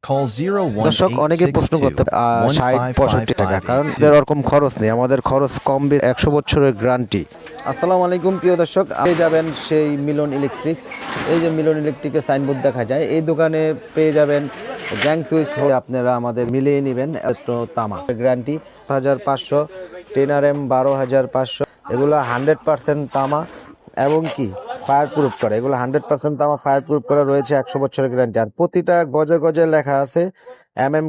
Call দর্শক অনেকে প্রশ্ন করতে 60-65 টাকা, কারণ এদের ওরকম খরচ নেই, আমাদের খরচ কম, 100 বছরের গ্যারান্টি। আসসালামু আলাইকুম প্রিয় দর্শক, আপনি যাবেন সেই মিলন ইলেকট্রিক। এই যে মিলন ইলেকট্রিকের সাইনবোর্ড দেখা যায়, এই দোকানে পেয়ে যাবেন গ্যাং সুইচ। আপনারা আমাদের মিলিয়ে নেবেন, এত তামা গ্যারান্টি 1500, 10RM 12500, এগুলো 100% তামা এবং কি ফায়ার প্রুফ করে। এগুলো 100% তামা ফায়ার প্রুফ করা রয়েছে, 100 বছরের গ্যারান্টি। আর প্রতিটা গজে গজে লেখা আছে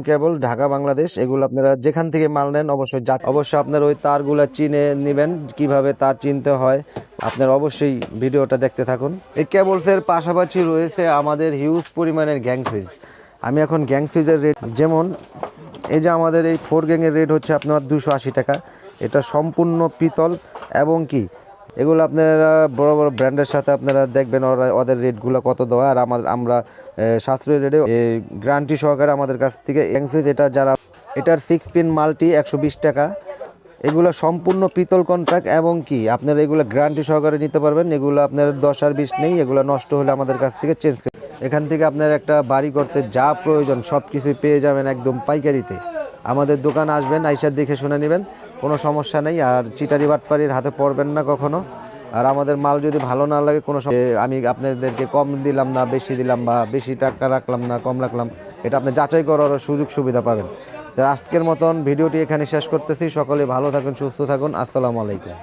কেবল, ঢাকা বাংলাদেশ। এগুলো আপনারা যেখান থেকে মাল নেন অবশ্যই আপনার ওই তারগুলো চিনে নেবেন। কিভাবে তার চিনতে হয় আপনার অবশ্যই ভিডিওটা দেখতে থাকুন। এই কেবলসের পাশাপাশি রয়েছে আমাদের হিউজ পরিমাণের গ্যাং সুইচ। আমি এখন গ্যাং সুইচের রেট, যেমন এই যে আমাদের এই 4 গ্যাংয়ের রেট হচ্ছে আপনার 280 টাকা। এটা সম্পূর্ণ পিতল এবং কি এগুলো আপনারা বড় বড় ব্র্যান্ডের সাথে আপনারা দেখবেন ওদের রেটগুলো কত দেওয়া। আর আমরা সাশ্রয়ী রেটে গ্যারান্টি সহকারে আমাদের কাছ থেকে এটার 6 পিন মাল্টি 120 টাকা। এগুলো সম্পূর্ণ পিতল কন্ট্রাক্ট এবং কি আপনারা এগুলো গ্যারান্টি সহকারে নিতে পারবেন। এগুলো আপনার 10 আর 20 নেই, এগুলো নষ্ট হলে আমাদের কাছ থেকে চেঞ্জ করে। এখান থেকে আপনার একটা বাড়ি করতে যা প্রয়োজন সব কিছুই পেয়ে যাবেন একদম পাইকারিতে। আমাদের দোকান আসবেন, আইসা দেখে শুনে নেবেন, কোনো সমস্যা নেই। আর চিটারি বাটপাড়ির হাতে পড়বেন না কখনো। আর আমাদের মাল যদি ভালো না লাগে আমি আপনাদেরকে কম দিলাম না, বেশি দিলাম, বা বেশি টাকা রাখলাম না কম রাখলাম, এটা আপনি যাচাই করার সুযোগ সুবিধা পাবেন। তো আজকের মতন ভিডিওটি এখানে শেষ করতেছি। সকলে ভালো থাকুন, সুস্থ থাকুন। আসসালামু আলাইকুম।